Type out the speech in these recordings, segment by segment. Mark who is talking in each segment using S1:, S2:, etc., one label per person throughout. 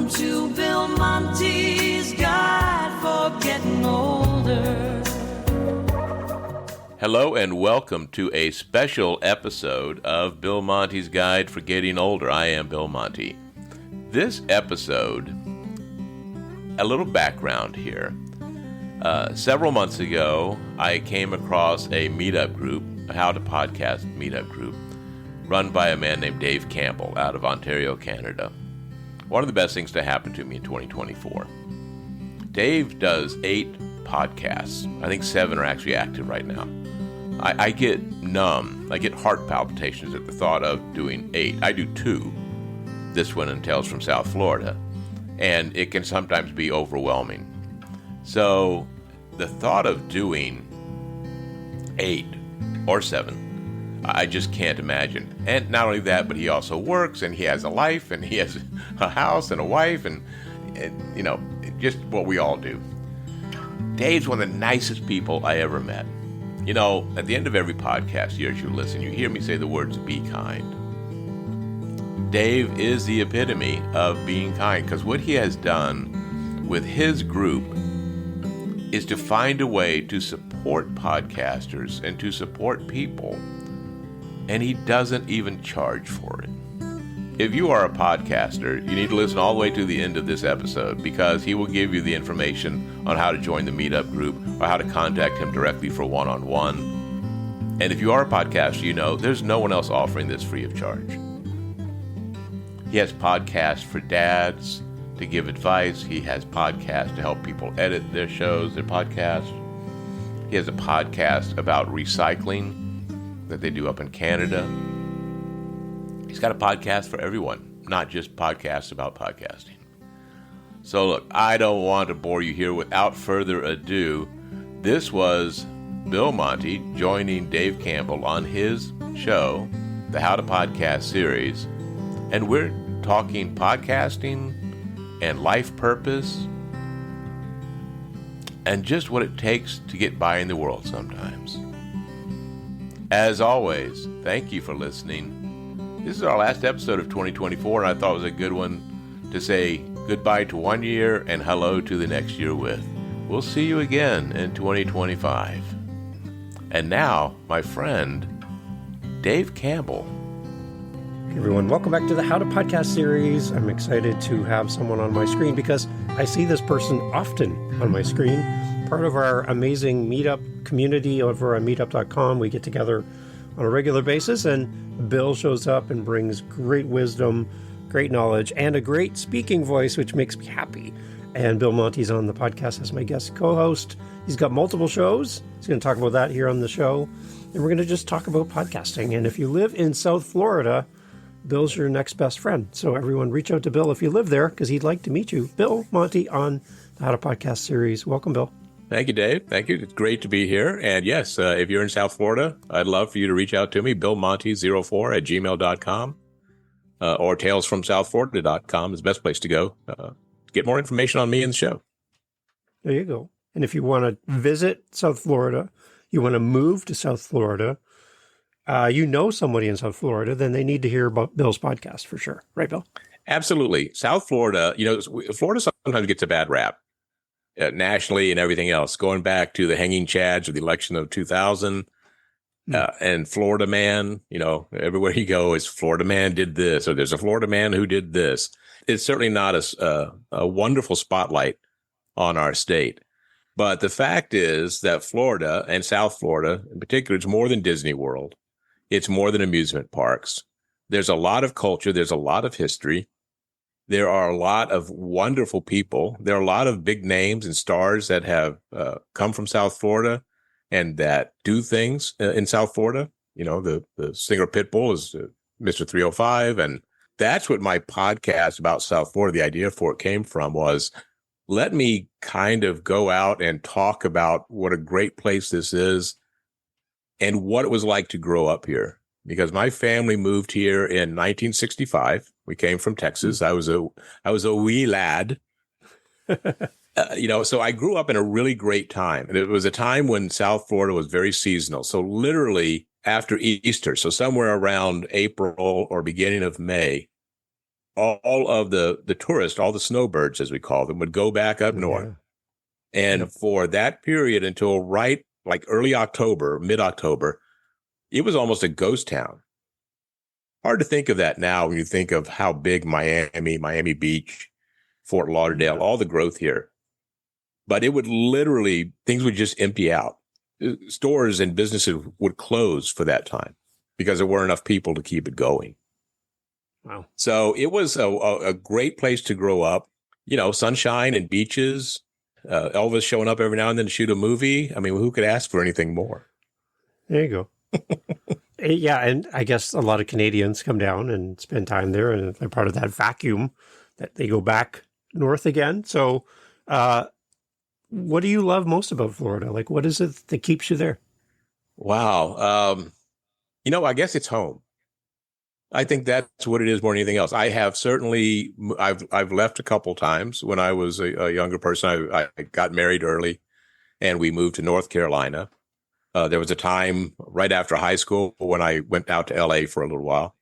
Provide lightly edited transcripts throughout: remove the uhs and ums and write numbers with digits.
S1: Welcome to Bill Monty's Guide for Getting Older.
S2: Hello and welcome to a special episode of Bill Monty's Guide for Getting Older. I am Bill Monty. This episode, a little background here. Several months ago, I came across a meetup group, a How to Podcast meetup group, run by a man named Dave Campbell out of Ontario, Canada. One of the best things to happen to me in 2024. Dave does 8 podcasts. I think 7 are actually active right now. I get numb. I get heart palpitations at the thought of doing 8. I do 2. This one and Tales from South Florida. And it can sometimes be overwhelming. So the thought of doing 8 or 7, I just can't imagine. And not only that, but he also works and he has a life and he has a house and a wife and you know, just what we all do. Dave's one of the nicest people I ever met. You know, at the end of every podcast, you as you listen, you hear me say the words, be kind. Dave is the epitome of being kind because what he has done with his group is to find a way to support podcasters and to support people, and he doesn't even charge for it. If you are a podcaster, you need to listen all the way to the end of this episode because he will give you the information on how to join the meetup group or how to contact him directly for one-on-one. And if you are a podcaster, you know there's no one else offering this free of charge. He has podcasts for dads to give advice. He has podcasts to help people edit their shows, their podcasts. He has a podcast about recycling that they do up in Canada. He's got a podcast for everyone, not just podcasts about podcasting. So look, I don't want to bore you here. Without further ado, this was Bill Monty joining Dave Campbell on his show, the How to Podcast series. And we're talking podcasting and life purpose and just what it takes to get by in the world sometimes. As always, thank you for listening. This is our last episode of 2024, and I thought it was a good one to say goodbye to one year and hello to the next year with. We'll see you again in 2025. And now, my friend, Dave Campbell.
S3: Hey everyone, welcome back to the How to Podcast series. I'm excited to have someone on my screen because I see this person often on my screen. Part of our amazing meetup community over on meetup.com. We get together on a regular basis, and Bill shows up and brings great wisdom, great knowledge, and a great speaking voice, which makes me happy. And Bill Monty's on the podcast as my guest co-host. He's got multiple shows. He's going to talk about that here on the show. And we're going to just talk about podcasting. And if you live in South Florida, Bill's your next best friend. So everyone reach out to Bill if you live there because he'd like to meet you. Bill Monty on the How to Podcast series. Welcome, Bill.
S2: Thank you, Dave. Thank you. It's great to be here. And yes, if you're in South Florida, I'd love for you to reach out to me, billmonty04@gmail.com or talesfromsouthflorida.com is the best place to go to get more information on me and the show.
S3: There you go. And if you want to visit South Florida, you want to move to South Florida, you know somebody in South Florida, then they need to hear about Bill's podcast for sure. Right, Bill?
S2: Absolutely. South Florida, you know, Florida sometimes gets a bad rap. Nationally and everything else, going back to the hanging chads of the election of 2000 and Florida man, you know, everywhere you go is Florida man did this, or there's a Florida man who did this. It's certainly not a wonderful spotlight on our state. But the fact is that Florida and South Florida in particular, it's more than Disney World. It's more than amusement parks. There's a lot of culture. There's a lot of history. There are a lot of wonderful people. There are a lot of big names and stars that have come from South Florida and that do things in South Florida. You know, the singer Pitbull is Mr. 305. And that's what my podcast about South Florida, the idea for it came from was, let me kind of go out and talk about what a great place this is and what it was like to grow up here. Because my family moved here in 1965. We came from Texas. I was a wee lad, you know, so I grew up in a really great time. And it was a time when South Florida was very seasonal. So literally after Easter, so somewhere around April or beginning of May, all of the tourists, all the snowbirds, as we call them, would go back up north. And for that period until right like early October, mid-October, it was almost a ghost town. Hard to think of that now when you think of how big Miami Beach, Fort Lauderdale, all the growth here. But it would literally, things would just empty out. Stores and businesses would close for that time because there weren't enough people to keep it going.
S3: Wow.
S2: So it was a great place to grow up. Sunshine and beaches, Elvis showing up every now and then to shoot a movie. I mean, who could ask for anything more?
S3: There you go. Yeah, and I guess a lot of Canadians come down and spend time there, and they're part of that vacuum that they go back north again. So what do you love most about Florida? Like, what is it that keeps you there?
S2: Wow. I guess it's home. I think that's what it is more than anything else. I have certainly, I've left a couple times when I was a younger person. I got married early and we moved to North Carolina. There was a time right after high school when I went out to LA for a little while,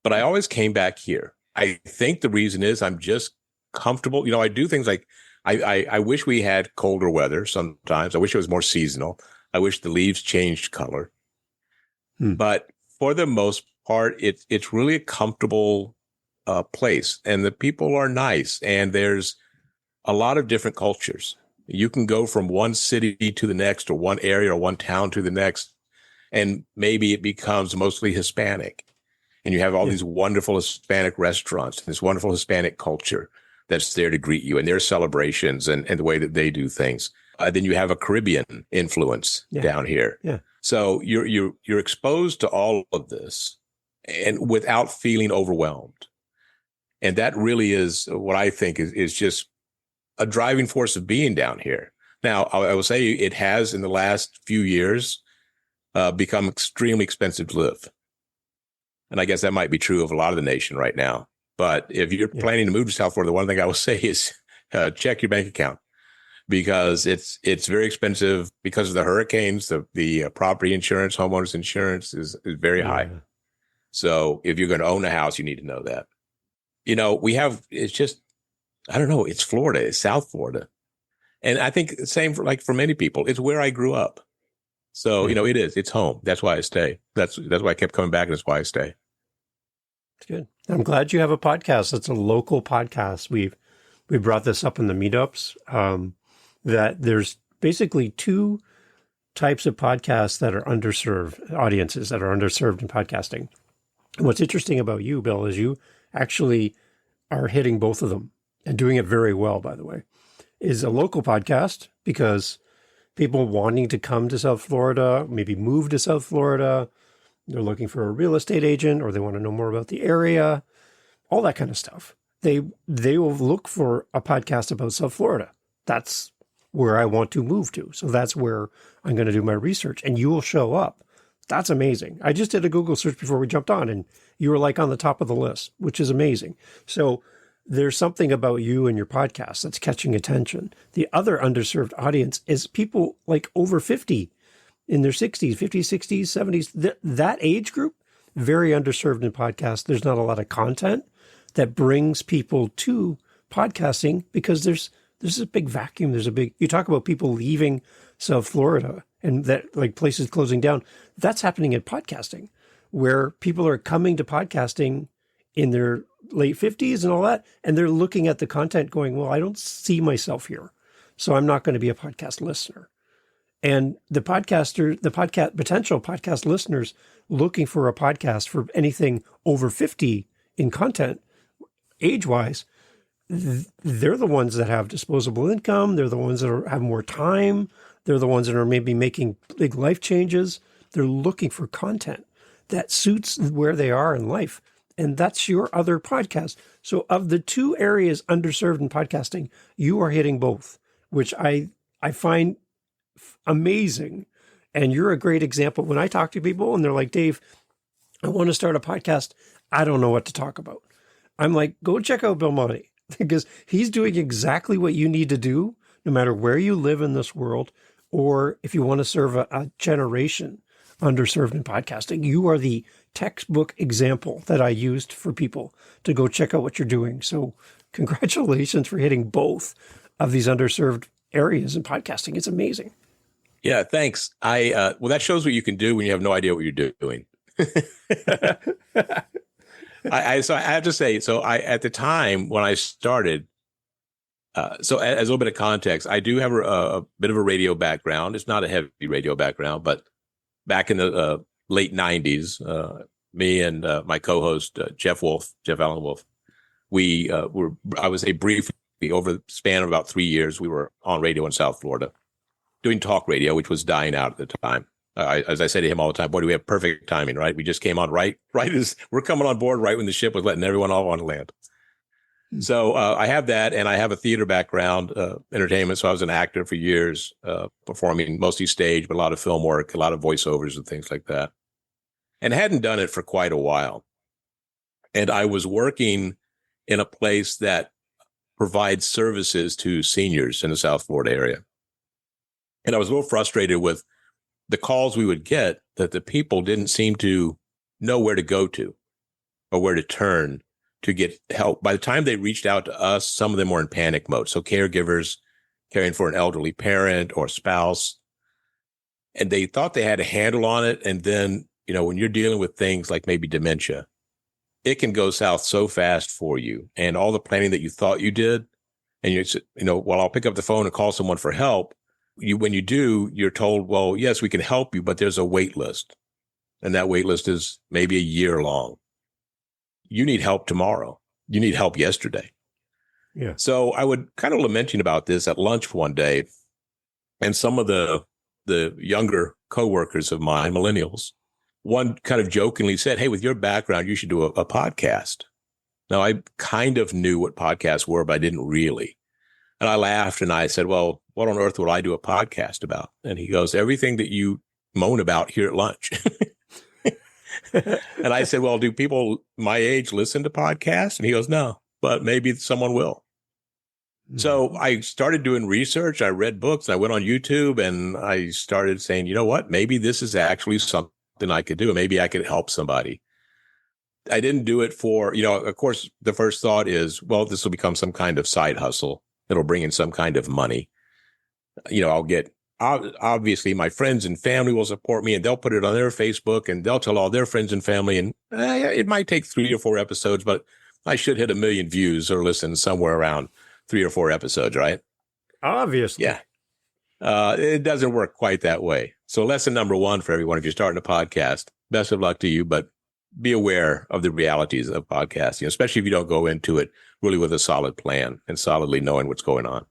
S2: but I always came back here. I think the reason is I'm just comfortable. I do things like I wish we had colder weather sometimes. I wish it was more seasonal. I wish the leaves changed color. But for the most part, it's really a comfortable place, and the people are nice, and there's a lot of different cultures. You can go from one city to the next, or one area or one town to the next, and maybe it becomes mostly Hispanic. And you have all these wonderful Hispanic restaurants, this wonderful Hispanic culture that's there to greet you, and their celebrations and the way that they do things. Then you have a Caribbean influence down here. Yeah. So you're exposed to all of this and without feeling overwhelmed. And that really is what I think is just a driving force of being down here. Now, I will say it has in the last few years become extremely expensive to live. And I guess that might be true of a lot of the nation right now. But if you're planning to move to South Florida, the one thing I will say is check your bank account, because it's very expensive because of the hurricanes. The property insurance, homeowners insurance is very high. So if you're going to own a house, you need to know that. I don't know. It's Florida. It's South Florida. And I think the same for many people, it's where I grew up. So, it is. It's home. That's why I stay. That's why I kept coming back, and that's why I stay.
S3: It's good. I'm glad you have a podcast. It's a local podcast. We brought this up in the meetups, that there's basically two types of podcasts that are underserved, audiences that are underserved in podcasting. And what's interesting about you, Bill, is you actually are hitting both of them and doing it very well, by the way, is a local podcast because people wanting to come to South Florida, maybe move to South Florida, they're looking for a real estate agent, or they want to know more about the area, all that kind of stuff. They will look for a podcast about South Florida. That's where I want to move to. So that's where I'm going to do my research, and you will show up. That's amazing. I just did a Google search before we jumped on, and you were like on the top of the list, which is amazing. So there's something about you and your podcast that's catching attention. The other underserved audience is people like over 50, in their 60s, 50s, 60s, 70s. That age group, very underserved in podcasts. There's not a lot of content that brings people to podcasting because there's a big vacuum. You talk about people leaving South Florida and that like places closing down. That's happening in podcasting, where people are coming to podcasting in their late 50s and all that, and they're looking at the content going, well, I don't see myself here, so I'm not going to be a podcast listener. And the potential podcast listeners looking for a podcast for anything over 50 in content, age-wise, they're the ones that have disposable income. They're the ones that have more time. They're the ones that are maybe making big life changes. They're looking for content that suits where they are in life. And that's your other podcast. So of the two areas underserved in podcasting, you are hitting both, which I find amazing. And you're a great example. When I talk to people and they're like, Dave, I want to start a podcast. I don't know what to talk about. I'm like, go check out Bill Monty, because he's doing exactly what you need to do, no matter where you live in this world, or if you want to serve a generation underserved in podcasting. You are the textbook example that I used for people to go check out what you're doing. So congratulations for hitting both of these underserved areas in podcasting. It's amazing.
S2: Yeah, thanks. Well, that shows what you can do when you have no idea what you're doing. So I have to say, at the time when I started, so as a little bit of context, I do have a bit of a radio background. It's not a heavy radio background, but back in the late 90s, me and my co-host, Jeff Allen Wolf, I would say briefly, over the span of about 3 years, we were on radio in South Florida, doing talk radio, which was dying out at the time. As I say to him all the time, boy, do we have perfect timing, right? We just came on right as we're coming on board right when the ship was letting everyone off on land. So I have that, and I have a theater background, entertainment. So I was an actor for years, performing mostly stage, but a lot of film work, a lot of voiceovers and things like that, and hadn't done it for quite a while. And I was working in a place that provides services to seniors in the South Florida area. And I was a little frustrated with the calls we would get that the people didn't seem to know where to go to or where to turn to get help. By the time they reached out to us, some of them were in panic mode. So caregivers caring for an elderly parent or spouse, and they thought they had a handle on it. And then, when you're dealing with things like maybe dementia, it can go south so fast for you. And all the planning that you thought you did, and well, I'll pick up the phone and call someone for help. When you do, you're told, well, yes, we can help you, but there's a wait list. And that wait list is maybe a year long. You need help tomorrow. You need help yesterday.
S3: Yeah.
S2: So I would kind of lamenting about this at lunch one day. And some of the younger coworkers of mine, millennials, one kind of jokingly said, hey, with your background, you should do a podcast. Now, I kind of knew what podcasts were, but I didn't really. And I laughed and I said, well, what on earth would I do a podcast about? And he goes, everything that you moan about here at lunch. And I said, well, do people my age listen to podcasts? And he goes, no, but maybe someone will. Mm-hmm. So I started doing research. I read books. I went on YouTube and I started saying, you know what? Maybe this is actually something I could do. Maybe I could help somebody. I didn't do it for, of course, the first thought is, well, this will become some kind of side hustle. It'll bring in some kind of money. I'll get, obviously my friends and family will support me and they'll put it on their Facebook and they'll tell all their friends and family. And it might take 3 or 4 episodes, but I should hit 1 million views or listen somewhere around 3 or 4 episodes, right?
S3: Obviously.
S2: Yeah. It doesn't work quite that way. So lesson number 1 for everyone, if you're starting a podcast, best of luck to you, but be aware of the realities of podcasting, especially if you don't go into it really with a solid plan and solidly knowing what's going on.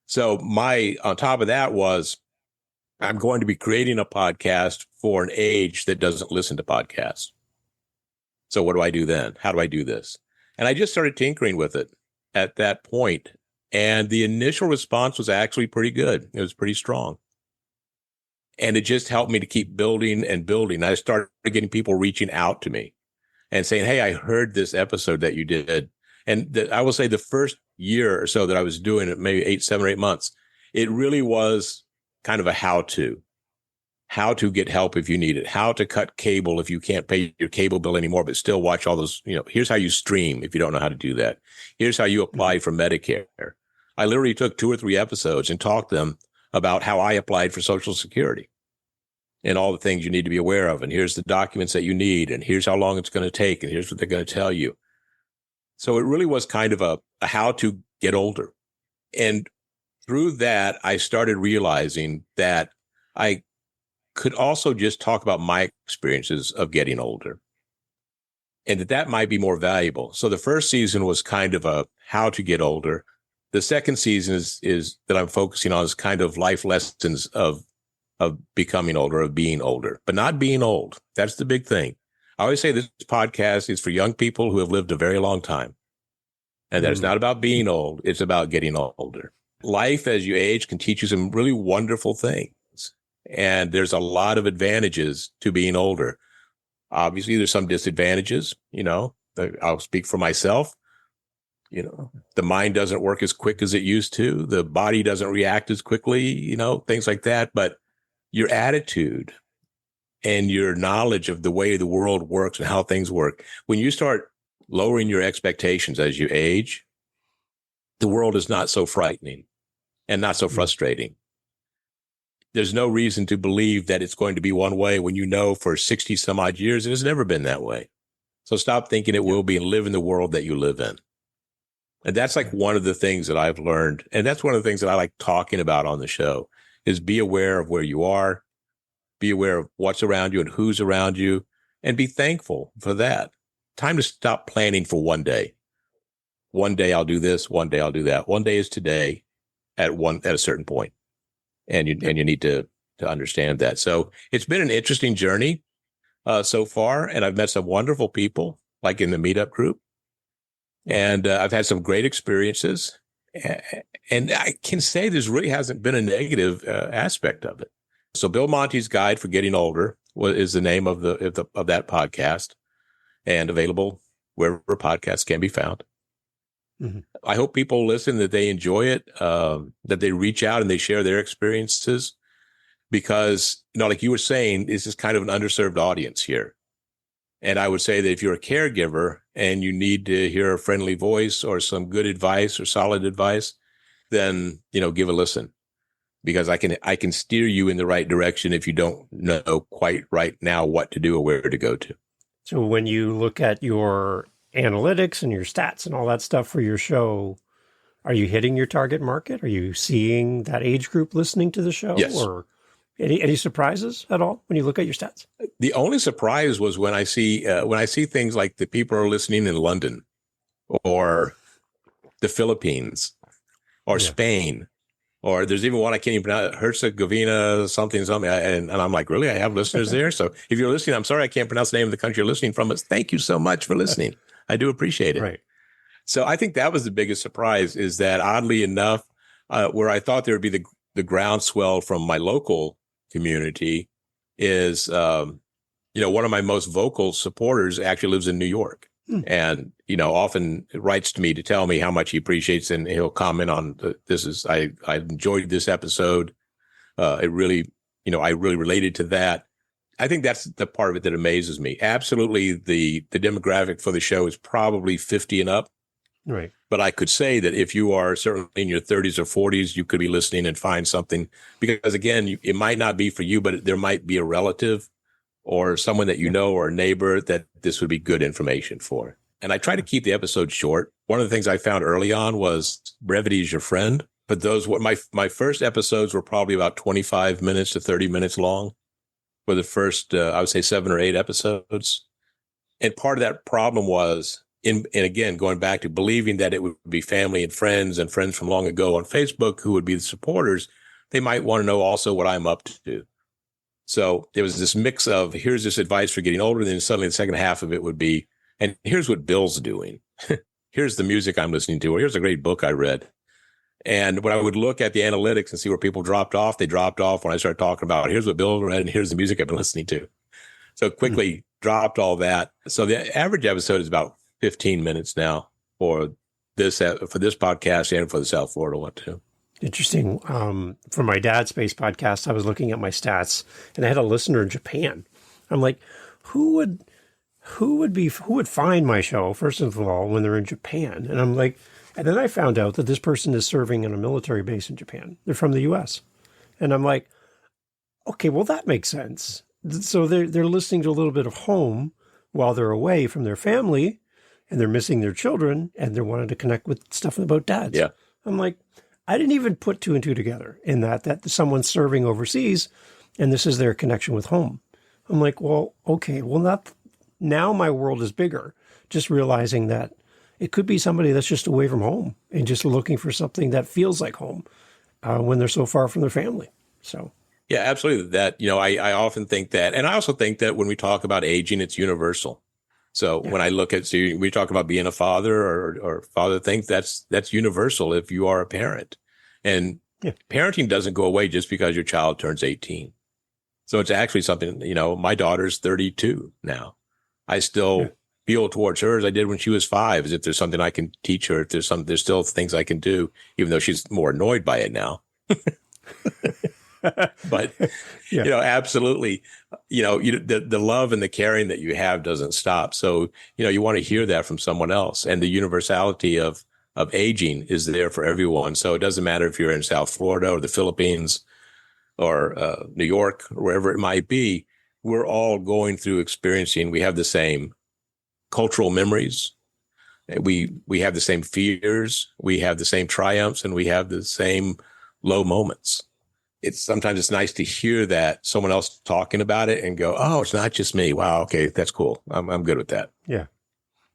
S2: So on top of that was, I'm going to be creating a podcast for an age that doesn't listen to podcasts. So what do I do then? How do I do this? And I just started tinkering with it at that point. And the initial response was actually pretty good. It was pretty strong. And it just helped me to keep building and building. I started getting people reaching out to me and saying, hey, I heard this episode that you did. And I will say the first year or so that I was doing it, maybe 7 or 8 months, it really was kind of a how to get help if you need it, how to cut cable if you can't pay your cable bill anymore, but still watch all those, here's how you stream if you don't know how to do that. Here's how you apply for Medicare. I literally took 2 or 3 episodes and talked to them about how I applied for Social Security and all the things you need to be aware of. And here's the documents that you need. And here's how long it's going to take. And here's what they're going to tell you. So it really was kind of a how to get older. And through that, I started realizing that I could also just talk about my experiences of getting older and that might be more valuable. So the first season was kind of a how to get older. The second season is that I'm focusing on is kind of life lessons of becoming older, of being older, but not being old. That's the big thing. I always say this podcast is for young people who have lived a very long time. And that it's not about being old. It's about getting older. Life as you age can teach you some really wonderful things. And there's a lot of advantages to being older. Obviously, there's some disadvantages, I'll speak for myself. The mind doesn't work as quick as it used to. The body doesn't react as quickly, things like that. But your attitude and your knowledge of the way the world works and how things work, when you start lowering your expectations as you age, the world is not so frightening and not so frustrating. There's no reason to believe that it's going to be one way when you know for 60 some odd years it has never been that way. So stop thinking it will be and live in the world that you live in. And that's like one of the things that I've learned. And that's one of the things that I like talking about on the show is be aware of where you are, be aware of what's around you and who's around you, and be thankful for that. Time to stop planning for one day. One day I'll do this. One day I'll do that. One day is today at a certain point. And you need to understand that. So it's been an interesting journey so far. And I've met some wonderful people like in the meetup group. And I've had some great experiences. And I can say this really hasn't been a negative aspect of it. So Bill Monty's Guide for Getting Older is the name of that podcast, and available wherever podcasts can be found. Mm-hmm. I hope people listen, that they enjoy it, that they reach out and they share their experiences, because, like you were saying, this is kind of an underserved audience here. And I would say that if you're a caregiver and you need to hear a friendly voice or some good advice or solid advice, then, give a listen, because I can steer you in the right direction if you don't know quite right now what to do or where to go to.
S3: So when you look at your analytics and your stats and all that stuff for your show, are you hitting your target market? Are you seeing that age group listening to the show?
S2: Yes.
S3: Or any surprises at all when you look at your stats?
S2: The only surprise was when I see things like the people are listening in London or the Philippines or Spain, or there's even one I can't even pronounce, Herzegovina, something. And I'm like, really? I have listeners there? So if you're listening, I'm sorry I can't pronounce the name of the country you're listening from, but thank you so much for listening. I do appreciate it.
S3: Right.
S2: So I think that was the biggest surprise, is that oddly enough, where I thought there would be the groundswell from my local community is, one of my most vocal supporters actually lives in New York. And, often writes to me to tell me how much he appreciates, and he'll comment on I enjoyed this episode. It really, I really related to that. I think that's the part of it that amazes me. Absolutely. The demographic for the show is probably 50 and up.
S3: Right.
S2: But I could say that if you are certainly in your 30s or 40s, you could be listening and find something, because again, it might not be for you, but there might be a relative or someone that you know, or a neighbor, that this would be good information for. And I try to keep the episode short. One of the things I found early on was brevity is your friend. But my first episodes were probably about 25 minutes to 30 minutes long for the first, I would say 7 or 8 episodes. And part of that problem was, and again, going back to believing that it would be family and friends from long ago on Facebook who would be the supporters, they might want to know also what I'm up to. So there was this mix of, here's this advice for getting older. Then suddenly the second half of it would be, and here's what Bill's doing. Here's the music I'm listening to, or here's a great book I read. And when I would look at the analytics and see where people dropped off, they dropped off when I started talking about, here's what Bill read and here's the music I've been listening to. So quickly dropped all that. So the average episode is about 15 minutes now for this podcast and for the South Florida one too.
S3: Interesting. For my dad's space podcast, I was looking at my stats, and I had a listener in Japan. I'm like, who would find my show, first of all, when they're in Japan? And I'm like, and then I found out that this person is serving in a military base in Japan. They're from the US. And I'm like, okay, well, that makes sense. So they're listening to a little bit of home while they're away from their family, and they're missing their children, and they're wanting to connect with stuff about dads.
S2: Yeah. I'm
S3: like, I didn't even put 2 and 2 together in that someone's serving overseas and this is their connection with home. I'm like, well, okay, well, now my world is bigger, just realizing that it could be somebody that's just away from home and just looking for something that feels like home when they're so far from their family. So.
S2: Yeah, absolutely. That, I often think that, and I also think that when we talk about aging, it's universal. So when I look at, we talk about being a father or father, think that's universal if you are a parent. And parenting doesn't go away just because your child turns 18. So it's actually something, my daughter's 32 now. I still feel towards her as I did when she was 5, as if there's something I can teach her, if there's still things I can do, even though she's more annoyed by it now. But,
S3: Yeah.
S2: absolutely, the love and the caring that you have doesn't stop. So, you want to hear that from someone else. And the universality of aging is there for everyone. So it doesn't matter if you're in South Florida or the Philippines or New York, or wherever it might be. We're all going through experiencing, we have the same cultural memories. We have the same fears, we have the same triumphs, and we have the same low moments. Sometimes it's nice to hear that someone else talking about it and go, oh, it's not just me. Wow. Okay. That's cool. I'm good with that.
S3: Yeah.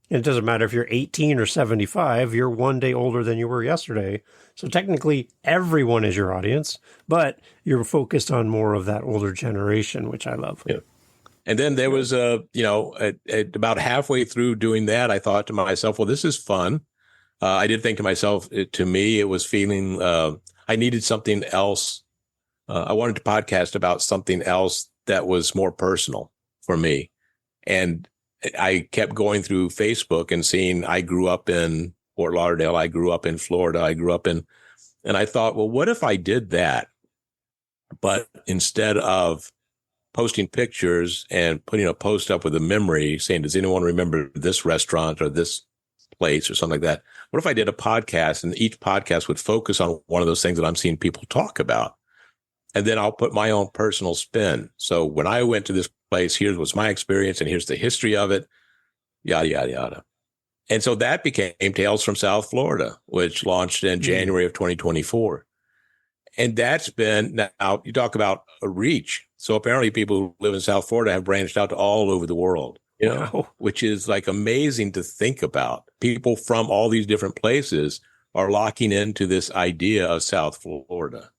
S3: And it doesn't matter if you're 18 or 75, you're one day older than you were yesterday. So technically everyone is your audience, but you're focused on more of that older generation, which I love.
S2: Yeah. And then there was about halfway through doing that, I thought to myself, well, this is fun. I did think to myself, to me, it was feeling, I needed something else. I wanted to podcast about something else that was more personal for me. And I kept going through Facebook and seeing I grew up in Fort Lauderdale. I grew up in Florida. And I thought, well, what if I did that? But instead of posting pictures and putting a post up with a memory saying, does anyone remember this restaurant or this place or something like that? What if I did a podcast and each podcast would focus on one of those things that I'm seeing people talk about? And then I'll put my own personal spin. So when I went to this place, here was my experience and here's the history of it, yada, yada, yada. And so that became Tales from South Florida, which launched in January of 2024. And that's been, now you talk about a reach. So apparently people who live in South Florida have branched out to all over the world,
S3: Wow.
S2: which is like amazing to think about. People from all these different places are locking into this idea of South Florida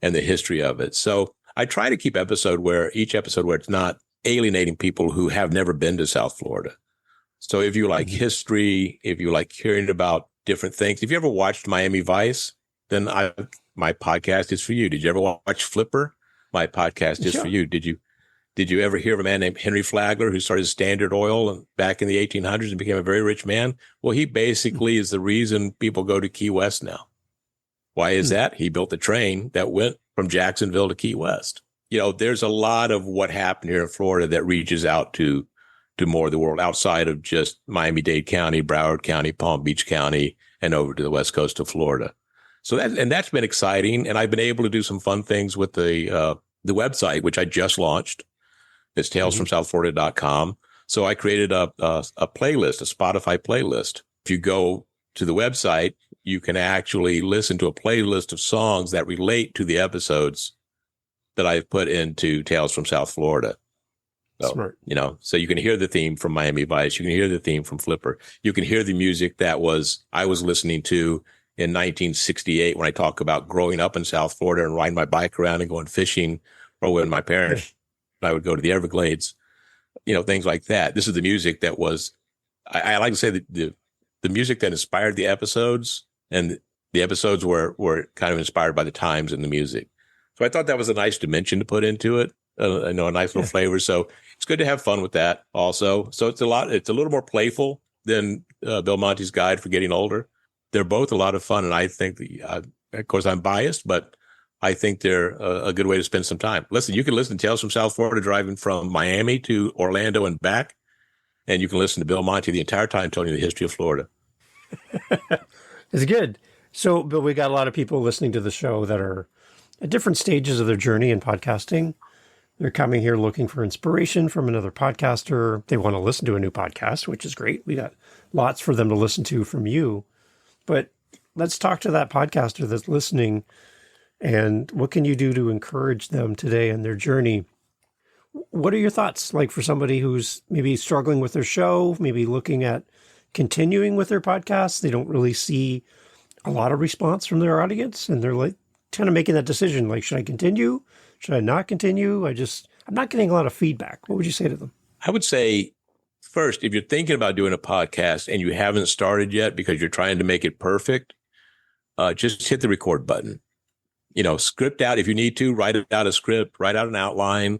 S2: and the history of it. So I try to keep each episode where it's not alienating people who have never been to South Florida. So if you like history, if you like hearing about different things, if you ever watched Miami Vice, then my podcast is for you. Did you ever watch Flipper? My podcast is for you. Did you ever hear of a man named Henry Flagler who started Standard Oil back in the 1800s and became a very rich man? Well, he basically is the reason people go to Key West now. Why is that? He built the train that went from Jacksonville to Key West. There's a lot of what happened here in Florida that reaches out to more of the world outside of just Miami-Dade County, Broward County, Palm Beach County, and over to the west coast of Florida. So that's been exciting. And I've been able to do some fun things with the website, which I just launched. It's talesfromsouthflorida.com. So I created a playlist, a Spotify playlist. If you go to the website, you can actually listen to a playlist of songs that relate to the episodes that I've put into Tales from South Florida. So,
S3: Smart.
S2: So you can hear the theme from Miami Vice. You can hear the theme from Flipper. You can hear the music that I was listening to in 1968 when I talk about growing up in South Florida and riding my bike around and going fishing, or when my parents and I would go to the Everglades, things like that. This is the music that was, I like to say that the music that inspired the episodes, and the episodes were kind of inspired by the times and the music. So I thought that was a nice dimension to put into it, a nice little flavor. So it's good to have fun with that also. So it's a little more playful than Bill Monty's Guide for Getting Older. They're both a lot of fun. And I think, of course, I'm biased, but I think they're a good way to spend some time. Listen, you can listen to Tales from South Florida driving from Miami to Orlando and back. And you can listen to Bill Monty the entire time telling you the history of Florida.
S3: It's good. So, Bill, we got a lot of people listening to the show that are at different stages of their journey in podcasting. They're coming here looking for inspiration from another podcaster. They want to listen to a new podcast, which is great. We got lots for them to listen to from you. But let's talk to that podcaster that's listening. And what can you do to encourage them today in their journey? What are your thoughts, like for somebody who's maybe struggling with their show, maybe looking at continuing with their podcast? They don't really see a lot of response from their audience, and they're like kind of making that decision, like, should I continue? Should I not continue? I'm not getting a lot of feedback. What would you say to them?
S2: I would say, first, if you're thinking about doing a podcast and you haven't started yet because you're trying to make it perfect, just hit the record button. Script out if you need to, write out a script, write out an outline.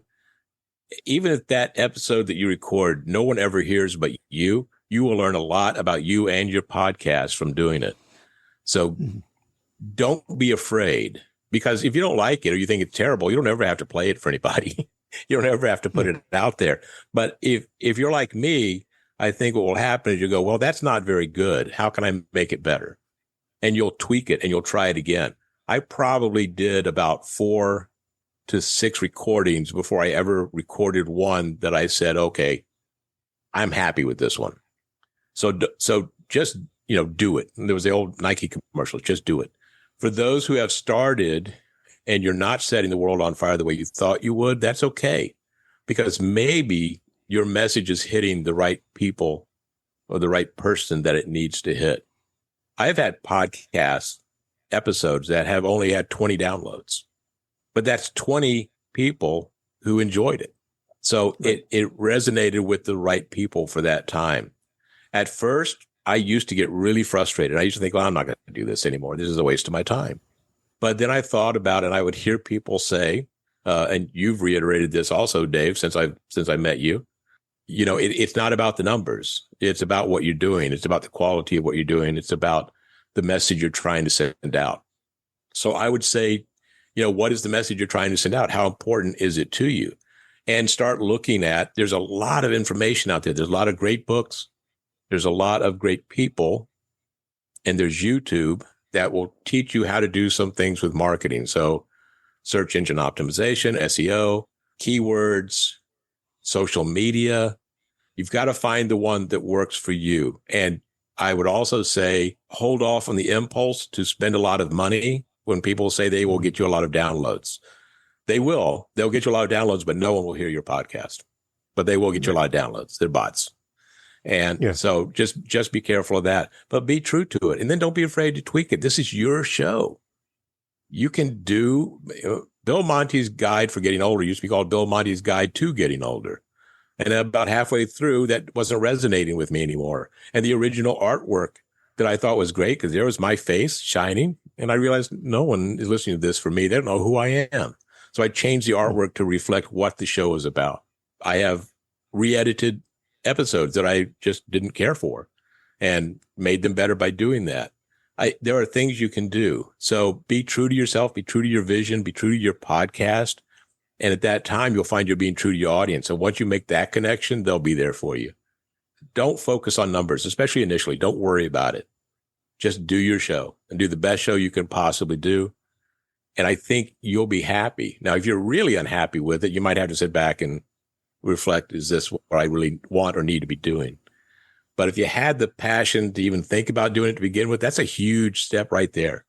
S2: Even if that episode that you record, no one ever hears but you will learn a lot about you and your podcast from doing it. So don't be afraid Because if you don't like it or you think it's terrible, you don't ever have to play it for anybody. You don't ever have to put it out there. But if you're like me, I think what will happen is you go, well, that's not very good. How can I make it better? And you'll tweak it and you'll try it again. I probably did about 4 to 6 recordings before I ever recorded one that I said, okay, I'm happy with this one. So just, do it. And there was the old Nike commercial, just do it. For those who have started and you're not setting the world on fire the way you thought you would, that's okay. Because maybe your message is hitting the right people or the right person that it needs to hit. I've had podcast episodes that have only had 20 downloads, but that's 20 people who enjoyed it. So it resonated with the right people for that time. At first, I used to get really frustrated. I used to think, well, I'm not going to do this anymore. This is a waste of my time. But then I thought about it, and I would hear people say, and you've reiterated this also, Dave, since I met you, it's not about the numbers. It's about what you're doing. It's about the quality of what you're doing. It's about the message you're trying to send out. So I would say, what is the message you're trying to send out? How important is it to you? And start looking at, there's a lot of information out there. There's a lot of great books. There's a lot of great people, and there's YouTube that will teach you how to do some things with marketing. So search engine optimization, SEO, keywords, social media. You've got to find the one that works for you. And I would also say, hold off on the impulse to spend a lot of money when people say they will get you a lot of downloads. They will. They'll get you a lot of downloads, but no one will hear your podcast. But they will get you a lot of downloads. They're bots. And so just be careful of that, but be true to it. And then don't be afraid to tweak it. This is your show. You can do Bill Monty's Guide for Getting Older used to be called Bill Monty's Guide to Getting Older. And about halfway through, that wasn't resonating with me anymore. And the original artwork that I thought was great, because there was my face shining. And I realized no one is listening to this for me. They don't know who I am. So I changed the artwork to reflect what the show is about. I have re-edited episodes that I just didn't care for and made them better by doing that. There are things you can do. So be true to yourself, be true to your vision, be true to your podcast. And at that time, you'll find you're being true to your audience. And once you make that connection, they'll be there for you. Don't focus on numbers, especially initially. Don't worry about it. Just do your show and do the best show you can possibly do. And I think you'll be happy. Now, if you're really unhappy with it, you might have to sit back and reflect, is this what I really want or need to be doing? But if you had the passion to even think about doing it to begin with, that's a huge step right there.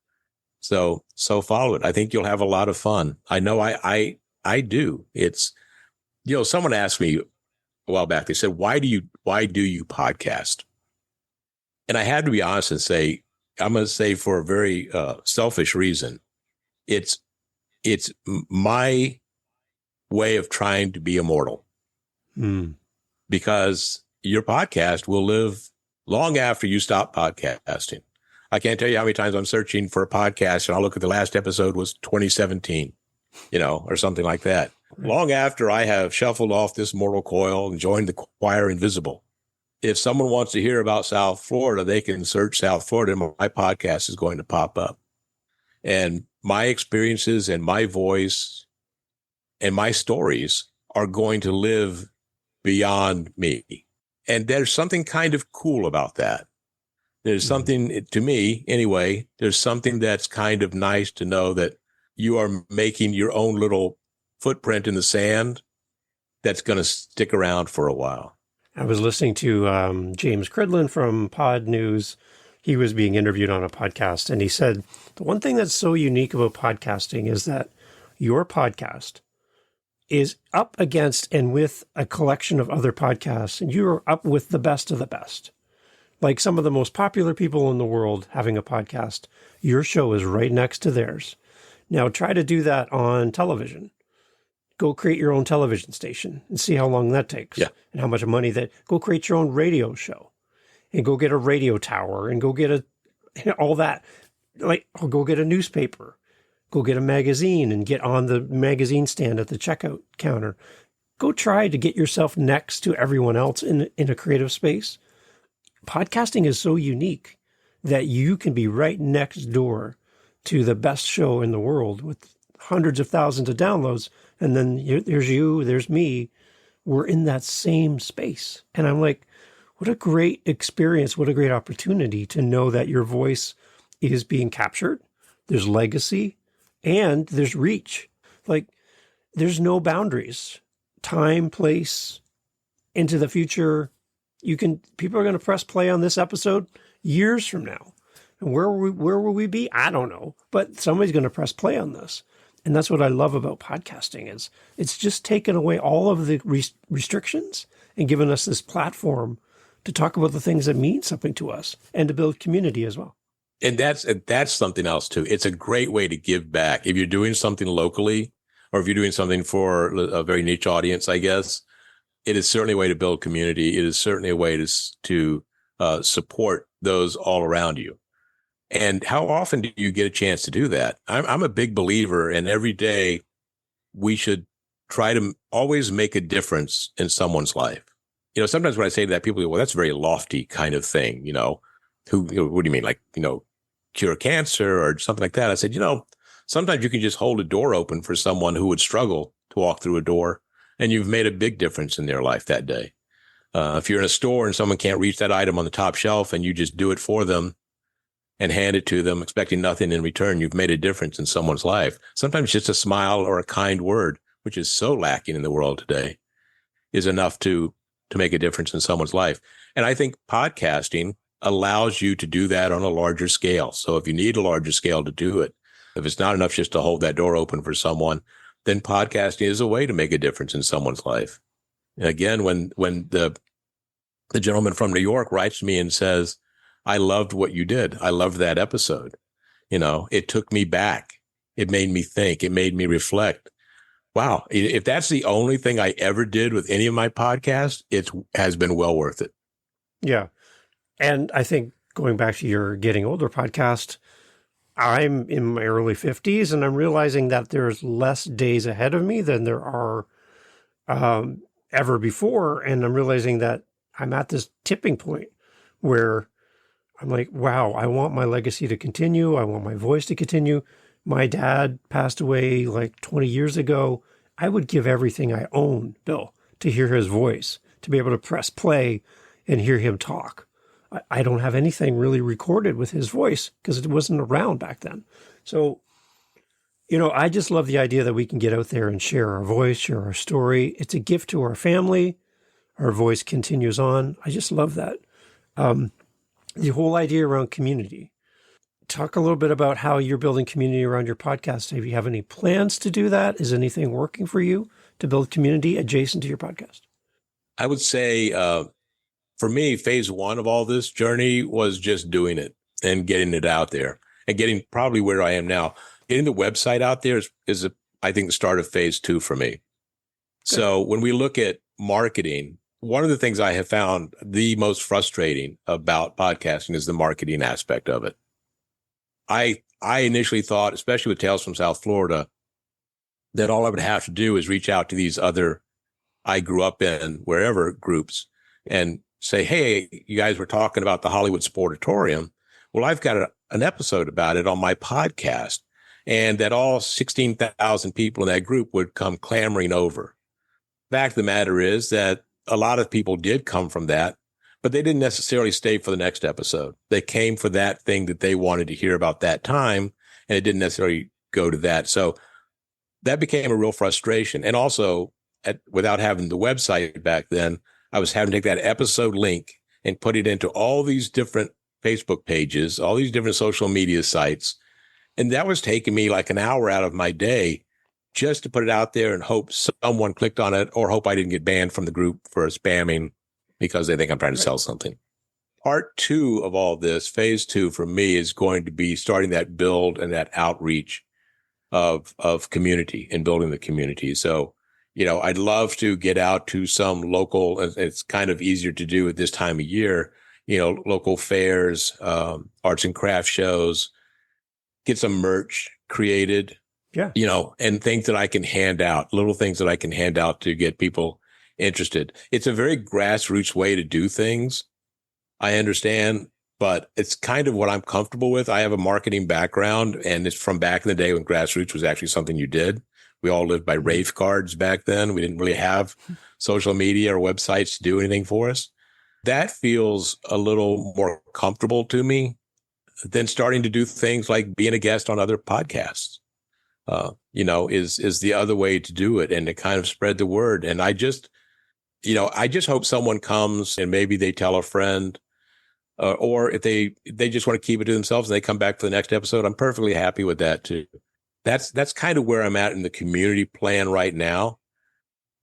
S2: So follow it. I think you'll have a lot of fun. I know I do. It's, someone asked me a while back, they said, why do you podcast? And I had to be honest and say, I'm going to say for a very selfish reason, it's my way of trying to be immortal. Because your podcast will live long after you stop podcasting. I can't tell you how many times I'm searching for a podcast and I'll look at the last episode was 2017, or something like that. Long after I have shuffled off this mortal coil and joined the choir invisible. If someone wants to hear about South Florida, they can search South Florida and my podcast is going to pop up. And my experiences and my voice and my stories are going to live beyond me. And there's something kind of cool about that. There's something, to me anyway, there's something that's kind of nice to know that you are making your own little footprint in the sand that's going to stick around for a while.
S3: I was listening to James Cridlin from Pod News. He was being interviewed on a podcast, and he said, the one thing that's so unique about podcasting is that your podcast is up against and with a collection of other podcasts, and you're up with the best of the best. Like some of the most popular people in the world having a podcast, your show is right next to theirs. Now try to do that on television. Go create your own television station and see how long that takes and how much money go create your own radio show and go get a radio tower and go get all that, or go get a newspaper. Go get a magazine and get on the magazine stand at the checkout counter. Go try to get yourself next to everyone else in a creative space. Podcasting is so unique that you can be right next door to the best show in the world with hundreds of thousands of downloads. And then there's you, there's me. We're in that same space. And I'm like, what a great experience. What a great opportunity to know that your voice is being captured. There's legacy and there's reach. Like, there's no boundaries. Time, place, into the future. People are going to press play on this episode years from now. And where will we be? I don't know. But somebody's going to press play on this. And that's what I love about podcasting is it's just taken away all of the restrictions and given us this platform to talk about the things that mean something to us and to build community as well.
S2: And that's something else too. It's a great way to give back. If you're doing something locally or if you're doing something for a very niche audience, I guess, it is certainly a way to build community. It is certainly a way to support those all around you. And how often do you get a chance to do that? I'm a big believer in every day we should try to always make a difference in someone's life. Sometimes when I say that, people go, well, that's a very lofty kind of thing. What do you mean? Like, cure cancer or something like that. I said, sometimes you can just hold a door open for someone who would struggle to walk through a door and you've made a big difference in their life that day. If you're in a store and someone can't reach that item on the top shelf and you just do it for them and hand it to them, expecting nothing in return, you've made a difference in someone's life. Sometimes just a smile or a kind word, which is so lacking in the world today, is enough to make a difference in someone's life. And I think podcasting allows you to do that on a larger scale. So if you need a larger scale to do it, if it's not enough just to hold that door open for someone, then podcasting is a way to make a difference in someone's life. And again, when the gentleman from New York writes to me and says, I loved what you did. I loved that episode. It took me back. It made me think. It made me reflect. Wow. If that's the only thing I ever did with any of my podcasts, it has been well worth it.
S3: Yeah. And I think going back to your Getting Older podcast, I'm in my early 50s and I'm realizing that there's less days ahead of me than there are ever before. And I'm realizing that I'm at this tipping point where I'm like, wow, I want my legacy to continue. I want my voice to continue. My dad passed away like 20 years ago. I would give everything I own, Bill, to hear his voice, to be able to press play and hear him talk. I don't have anything really recorded with his voice because it wasn't around back then. So, I just love the idea that we can get out there and share our voice, share our story. It's a gift to our family. Our voice continues on. I just love that. The whole idea around community. Talk a little bit about how you're building community around your podcast. If you have any plans to do that, is anything working for you to build community adjacent to your podcast?
S2: I would say, for me, phase one of all this journey was just doing it and getting it out there and getting probably where I am now. Getting the website out there is I think, the start of phase two for me. Good. So when we look at marketing, one of the things I have found the most frustrating about podcasting is the marketing aspect of it. I initially thought, especially with Tales from South Florida, that all I would have to do is reach out to these other I grew up in wherever groups and say, hey, you guys were talking about the Hollywood Sportatorium. Well, I've got an episode about it on my podcast, and that all 16,000 people in that group would come clamoring over. Fact of the matter is that a lot of people did come from that, but they didn't necessarily stay for the next episode. They came for that thing that they wanted to hear about that time, and it didn't necessarily go to that. So that became a real frustration. And also, without having the website back then, I was having to take that episode link and put it into all these different Facebook pages, all these different social media sites. And that was taking me like an hour out of my day just to put it out there and hope someone clicked on it or hope I didn't get banned from the group for spamming because they think I'm trying to sell something. Part two of all this, phase two for me, is going to be starting that build and that outreach of community and building the community. So, I'd love to get out to some local, it's kind of easier to do at this time of year, local fairs, arts and craft shows, get some merch created, and things that I can hand out, little things that I can hand out to get people interested. It's a very grassroots way to do things, I understand, but it's kind of what I'm comfortable with. I have a marketing background, and it's from back in the day when grassroots was actually something you did. We all lived by rave cards back then. We didn't really have social media or websites to do anything for us. That feels a little more comfortable to me than starting to do things like being a guest on other podcasts. Is the other way to do it and to kind of spread the word. And I just hope someone comes and maybe they tell a friend, or if they just want to keep it to themselves and they come back for the next episode, I'm perfectly happy with that too. That's kind of where I'm at in the community plan right now.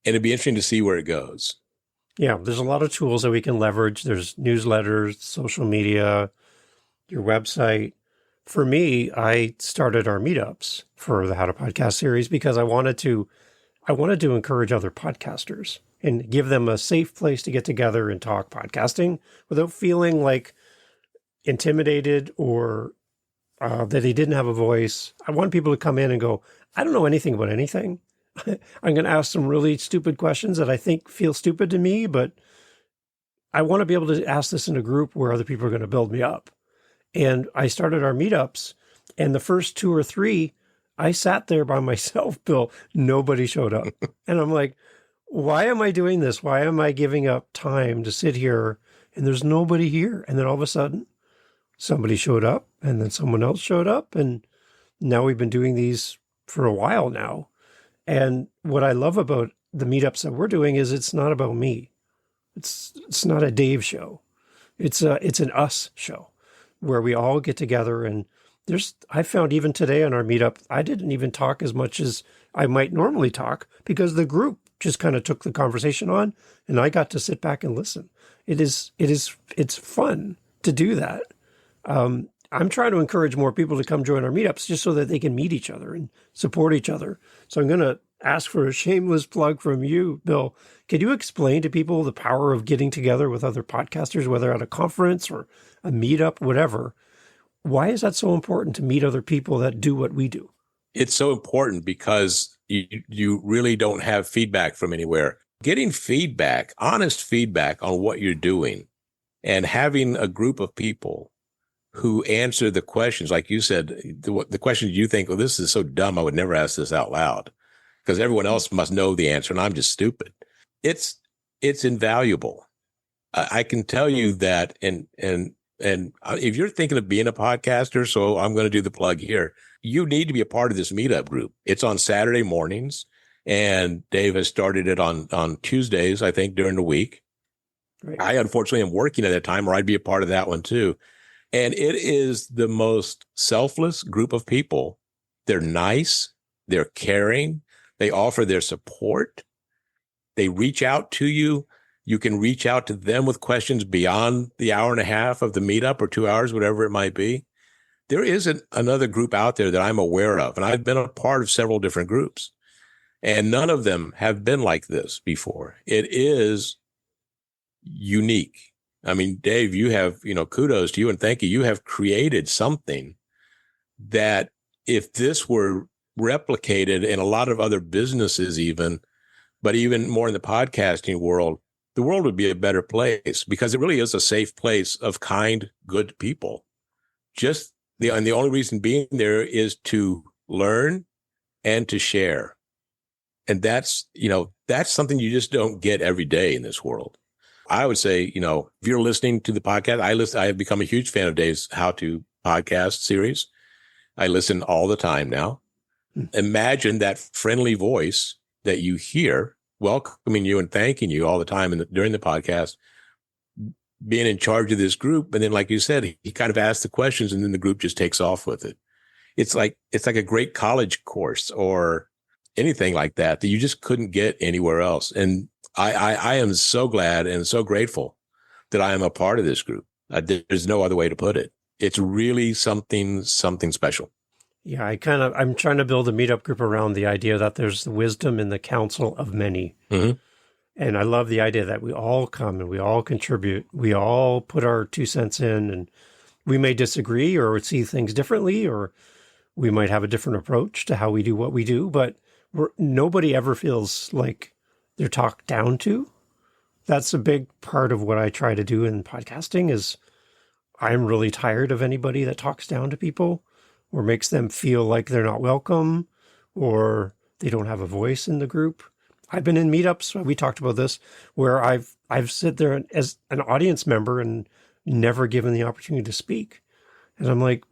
S2: And it'd be interesting to see where it goes.
S3: Yeah, there's a lot of tools that we can leverage. There's newsletters, social media, your website. For me, I started our meetups for the How to Podcast series because I wanted to encourage other podcasters and give them a safe place to get together and talk podcasting without feeling like intimidated or that they didn't have a voice. I want people to come in and go, I don't know anything about anything. I'm going to ask some really stupid questions that I think feel stupid to me, but I want to be able to ask this in a group where other people are going to build me up. And I started our meetups, and the first 2 or 3, I sat there by myself, Bill. Nobody showed up. And I'm like, why am I doing this? Why am I giving up time to sit here and there's nobody here? And then all of a sudden, somebody showed up, and then someone else showed up. And now we've been doing these for a while now. And what I love about the meetups that we're doing is it's not about me. It's not a Dave show. It's an us show where we all get together. And I found even today on our meetup, I didn't even talk as much as I might normally talk because the group just kind of took the conversation on, and I got to sit back and listen. It's fun to do that. I'm trying to encourage more people to come join our meetups just so that they can meet each other and support each other. So I'm going to ask for a shameless plug from you, Bill. Can you explain to people the power of getting together with other podcasters, whether at a conference or a meetup, whatever? Why is that so important to meet other people that do what we do?
S2: It's so important because you really don't have feedback from anywhere. Getting feedback, honest feedback on what you're doing, and having a group of people who answer the questions, like you said, the questions you think, well, this is so dumb, I would never ask this out loud because everyone else must know the answer and I'm just stupid. It's invaluable. I can tell you that, and if you're thinking of being a podcaster, so I'm going to do the plug here, you need to be a part of this meetup group. It's on Saturday mornings, and Dave has started it on Tuesdays, I think, during the week. Right. I unfortunately am working at that time, or I'd be a part of that one too. And it is the most selfless group of people. They're nice. They're caring. They offer their support. They reach out to you. You can reach out to them with questions beyond the hour and a half of the meetup or 2 hours, whatever it might be. There isn't another group out there that I'm aware of. And I've been a part of several different groups, and none of them have been like this before. It is unique. I mean, Dave, you have, kudos to you and thank you. You have created something that if this were replicated in a lot of other businesses even, but even more in the podcasting world, the world would be a better place because it really is a safe place of kind, good people. And the only reason being there is to learn and to share. And that's something you just don't get every day in this world. I would say, if you're listening to the podcast, I have become a huge fan of Dave's How to Podcast series. I listen all the time now. Imagine that friendly voice that you hear welcoming you and thanking you all the time during the podcast, being in charge of this group. And then, like you said, he kind of asks the questions and then the group just takes off with it. It's like a great college course or anything like that you just couldn't get anywhere else. And I am so glad and so grateful that I am a part of this group. There's no other way to put it. It's really something special.
S3: Yeah, I'm trying to build a meetup group around the idea that there's wisdom in the counsel of many. Mm-hmm. And I love the idea that we all come and we all contribute. We all put our 2 cents in, and we may disagree or see things differently, or we might have a different approach to how we do what we do, but nobody ever feels like they're talked down to. That's a big part of what I try to do in podcasting is I'm really tired of anybody that talks down to people or makes them feel like they're not welcome or they don't have a voice in the group. I've been in meetups, we talked about this, where I've sit there as an audience member and never given the opportunity to speak. And I'm like,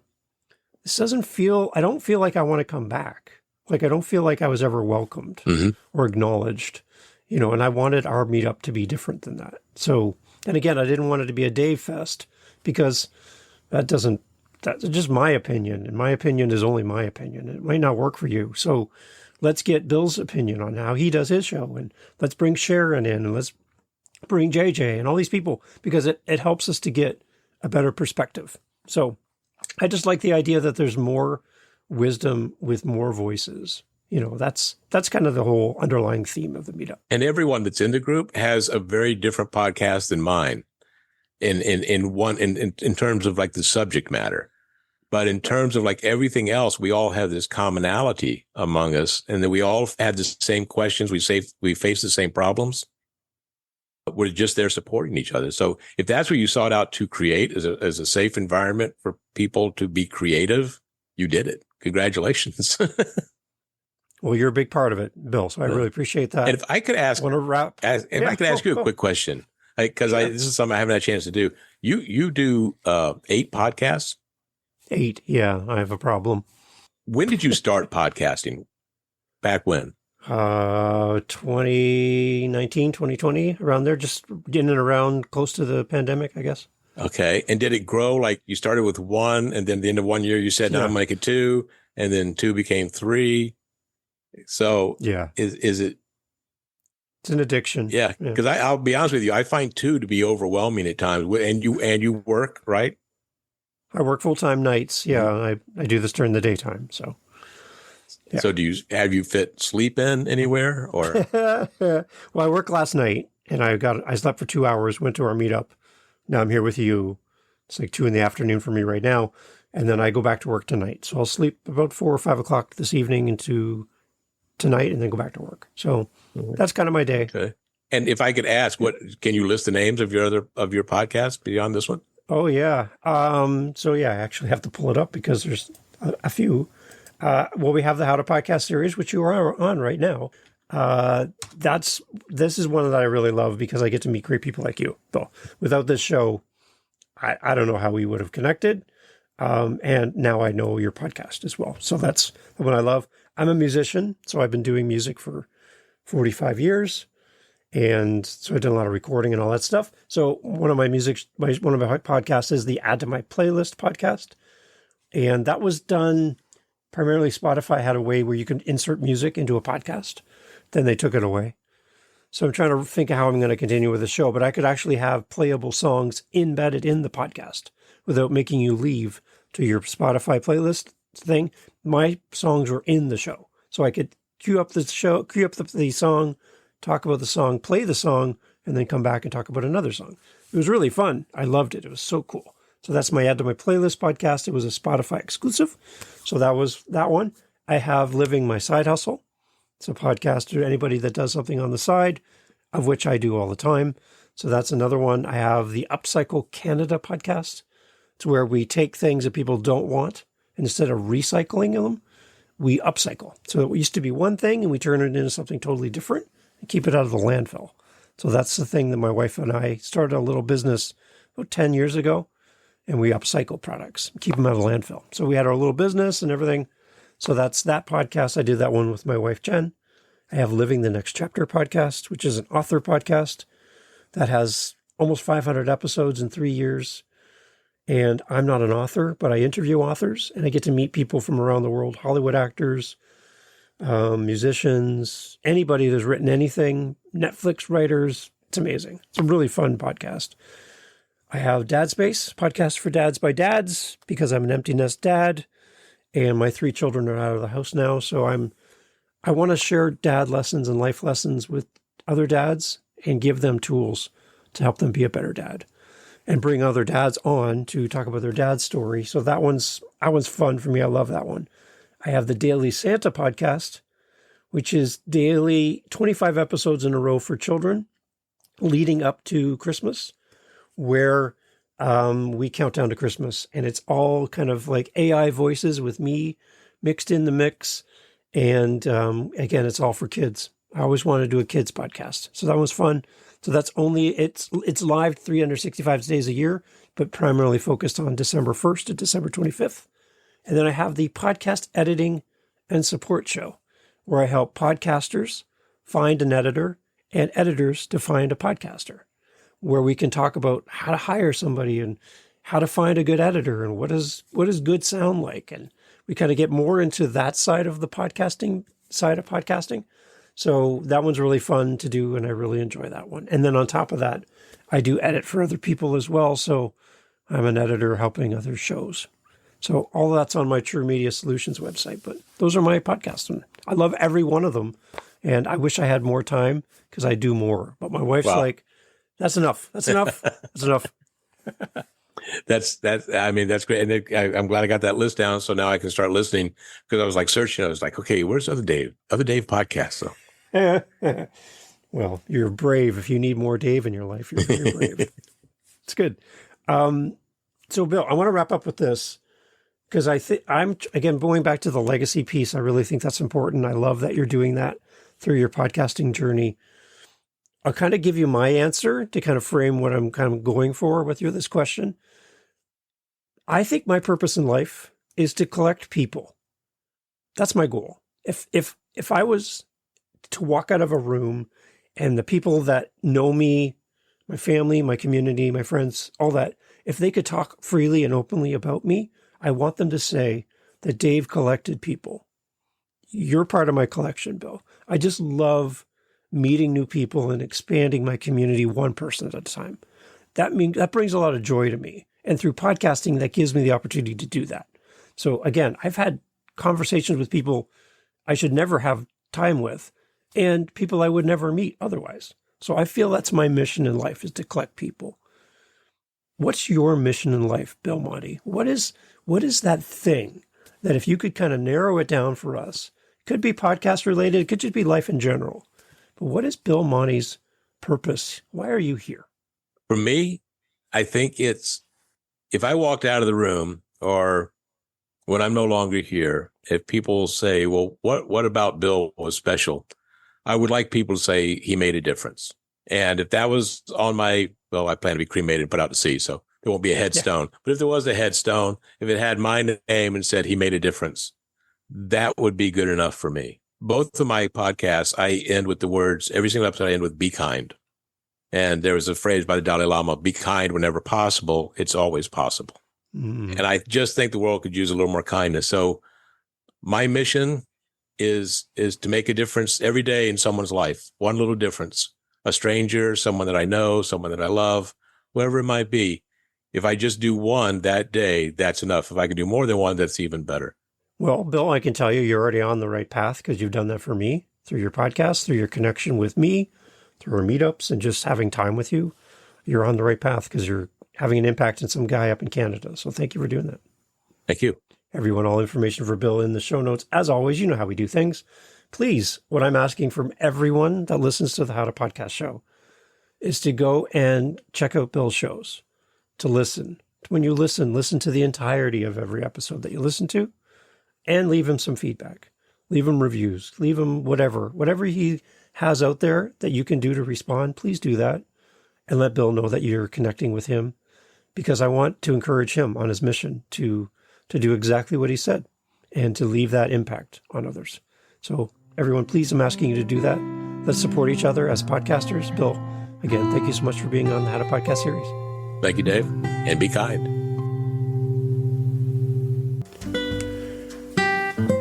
S3: I don't feel like I want to come back. Like, I don't feel like I was ever welcomed or acknowledged, and I wanted our meetup to be different than that. So, and again, I didn't want it to be a Dave fest because that's just my opinion. And my opinion is only my opinion. It might not work for you. So let's get Bill's opinion on how he does his show. And let's bring Sharon in and let's bring JJ and all these people because it helps us to get a better perspective. So I just like the idea that there's more wisdom with more voices. That's kind of the whole underlying theme of the meetup.
S2: And everyone that's in the group has a very different podcast than mine in terms of like the subject matter. But in terms of like everything else, we all have this commonality among us, and that we all have the same questions. We face the same problems. We're just there supporting each other. So if that's what you sought out to create as a safe environment for people to be creative, you did it. Congratulations.
S3: Well, you're a big part of it, Bill. So I really appreciate that.
S2: And if I could ask, I could ask you a quick question, because this is something I haven't had a chance to do. You do 8 podcasts? 8.
S3: Yeah, I have a problem.
S2: When did you start podcasting? Back when?
S3: 2019, 2020, around there, just in and around close to the pandemic, I guess.
S2: Okay. And did it grow? Like you started with 1 and then at the end of 1 year you said, no, I'm going to make it 2, and then 2 became 3. So
S3: yeah,
S2: is it?
S3: It's an addiction.
S2: Yeah. Because I'll be honest with you, I find 2 to be overwhelming at times. And you work, right?
S3: I work full-time nights. Yeah. I do this during the daytime. So. Yeah.
S2: So have you fit sleep in anywhere or?
S3: Well, I worked last night and I slept for 2 hours, went to our meetup. Now I'm here with you. It's like 2 p.m. for me right now. And then I go back to work tonight. So I'll sleep about 4 or 5 o'clock this evening into tonight and then go back to work. So that's kind of my day.
S2: Okay. And if I could ask, can you list the names of your podcasts beyond this one?
S3: Oh yeah. So yeah, I actually have to pull it up because there's a few. Well, we have the How to Podcast series, which you are on right now. This is one that I really love because I get to meet great people like you. Though without this show, I don't know how we would have connected. And now I know your podcast as well. So that's the one I love. I'm a musician, so I've been doing music for 45 years. And so I've done a lot of recording and all that stuff. So one of my podcasts is the Add to My Playlist podcast. And that was done primarily. Spotify had a way where you could insert music into a podcast. Then they took it away. So I'm trying to think of how I'm going to continue with the show, but I could actually have playable songs embedded in the podcast without making you leave to your Spotify playlist thing. My songs were in the show. So I could queue up the song, talk about the song, play the song, and then come back and talk about another song. It was really fun. I loved it. It was so cool. So that's my Add to My Playlist podcast. It was a Spotify exclusive. So that was that one. I have Living My Side Hustle. It's a podcast to anybody that does something on the side, of which I do all the time. So that's another one. I have the Upcycle Canada podcast. It's where we take things that people don't want, and instead of recycling them, we upcycle. So it used to be one thing, and we turn it into something totally different and keep it out of the landfill. So that's the thing that my wife and I started a little business about 10 years ago, and we upcycle products, keep them out of the landfill. So we had our little business and everything. So that's that podcast. I did that one with my wife, Jen. I have Living the Next Chapter podcast, which is an author podcast that has almost 500 episodes in 3 years. And I'm not an author, but I interview authors and I get to meet people from around the world, Hollywood actors, musicians, anybody that's written anything, Netflix writers. It's amazing. It's a really fun podcast. I have Dad Space, podcast for dads by dads, because I'm an empty nest dad and my 3 children are out of the house now. So I want to share dad lessons and life lessons with other dads and give them tools to help them be a better dad and bring other dads on to talk about their dad's story. So that one's fun for me. I love that one. I have the Daily Santa podcast, which is daily 25 episodes in a row for children leading up to Christmas, where we count down to Christmas, and it's all kind of like AI voices with me mixed in the mix. And again, it's all for kids. I always wanted to do a kids podcast, so that was fun. So that's it's live 365 days a year, but primarily focused on December 1st to December 25th. And then I have the podcast editing and support show, where I help podcasters find an editor and editors to find a podcaster, where we can talk about how to hire somebody and how to find a good editor and what does good sound like. And we kind of get more into that side of podcasting. So that one's really fun to do, and I really enjoy that one. And then on top of that, I do edit for other people as well. So I'm an editor helping other shows. So all that's on my True Media Solutions website. But those are my podcasts, and I love every one of them. And I wish I had more time because I do more. But my wife's like, that's enough. That's enough. That's enough.
S2: That's great. And I'm glad I got that list down. So now I can start listening, because I was like searching. I was like, okay, where's Other Dave podcast? So.
S3: Well, you're brave. If you need more Dave in your life, you're very brave. It's good. So Bill, I want to wrap up with this, because I think again, going back to the legacy piece, I really think that's important. I love that you're doing that through your podcasting journey. I'll kind of give you my answer to kind of frame what I'm kind of going for with you this question. I think my purpose in life is to collect people. That's my goal. If I was to walk out of a room and the people that know me, my family, my community, my friends, all that, if they could talk freely and openly about me, I want them to say that Dave collected people. You're part of my collection, Bill. I just love meeting new people and expanding my community one person at a time. That brings a lot of joy to me. And through podcasting, that gives me the opportunity to do that. So again, I've had conversations with people I should never have time with, and people I would never meet otherwise. So I feel that's my mission in life, is to collect people. What's your mission in life, Bill Monty? What is that thing that, if you could kind of narrow it down for us, it could be podcast related, it could just be life in general. But what is Bill Monty's purpose? Why are you here?
S2: For me, I think it's, if I walked out of the room, or when I'm no longer here, if people say, well, what about Bill was special? I would like people to say he made a difference. And if that was on I plan to be cremated and put out to sea, so there won't be a headstone. Yeah. But if there was a headstone, if it had my name and said he made a difference, that would be good enough for me. Both of my podcasts, I end with the words, every single episode I end with, be kind. And there was a phrase by the Dalai Lama, be kind whenever possible. It's always possible. Mm. And I just think the world could use a little more kindness. So my mission is to make a difference every day in someone's life. One little difference, a stranger, someone that I know, someone that I love, whoever it might be. If I just do one that day, that's enough. If I can do more than one, that's even better.
S3: Well, Bill, I can tell you, you're already on the right path, because you've done that for me through your podcast, through your connection with me, through our meetups, and just having time with you. You're on the right path, because you're having an impact on some guy up in Canada. So thank you for doing that.
S2: Thank you.
S3: Everyone, all information for Bill in the show notes. As always, you know how we do things. Please, what I'm asking from everyone that listens to the How to Podcast show is to go and check out Bill's shows, to listen. When you listen to the entirety of every episode that you listen to, and leave him some feedback. Leave him reviews. Leave him whatever he has out there that you can do to respond. Please do that, and let Bill know that you're connecting with him, because I want to encourage him on his mission to do exactly what he said and to leave that impact on others. So everyone, please, I'm asking you to do that. Let's support each other as podcasters. Bill, again, thank you so much for being on the How to Podcast series.
S2: Thank you, Dave, and be kind.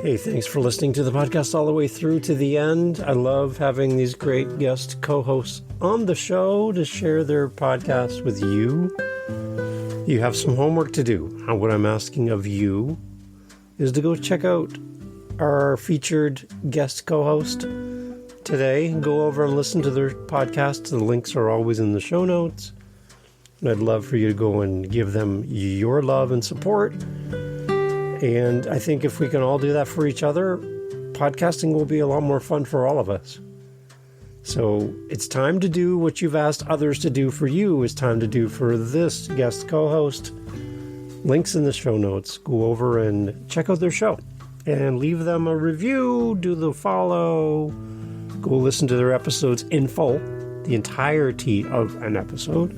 S3: Hey, thanks for listening to the podcast all the way through to the end. I love having these great guest co-hosts on the show to share their podcast with you. You have some homework to do. What I'm asking of you is to go check out our featured guest co-host today. Go over and listen to their podcast. The links are always in the show notes. And I'd love for you to go and give them your love and support. And I think if we can all do that for each other, podcasting will be a lot more fun for all of us. So it's time to do what you've asked others to do for you. It's time to do for this guest co-host. Links in the show notes. Go over and check out their show and leave them a review. Do the follow. Go listen to their episodes in full, the entirety of an episode,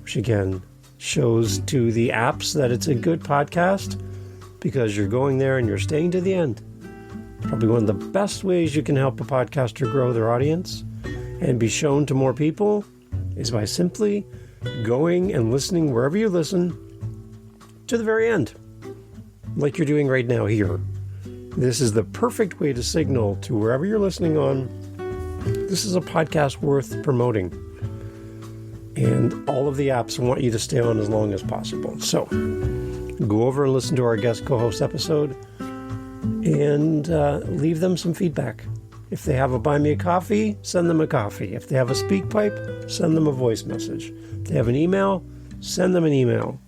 S3: which again shows to the apps that it's a good podcast because you're going there and you're staying to the end. Probably one of the best ways you can help a podcaster grow their audience and be shown to more people is by simply going and listening wherever you listen to the very end, like you're doing right now here. This is the perfect way to signal to wherever you're listening on, this is a podcast worth promoting. And all of the apps want you to stay on as long as possible. So go over and listen to our guest co-host episode and leave them some feedback. If they have a buy me a coffee, send them a coffee. If they have a speak pipe, send them a voice message. If they have an email, send them an email.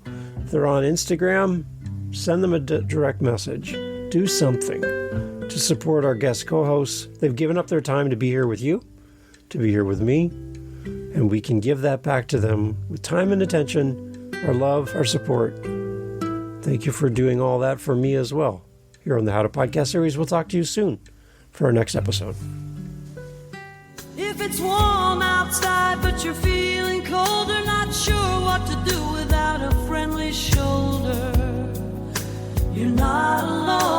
S3: If they're on Instagram, send them a direct message. Do something to support our guest co-hosts. They've given up their time to be here with you, to be here with me, and we can give that back to them with time and attention, our love, our support. Thank you for doing all that for me as well. Here on the How to Podcast series, we'll talk to you soon for our next episode.
S1: If it's warm outside but you're feeling cold or not sure what to do without a friendly shoulder, you're not alone.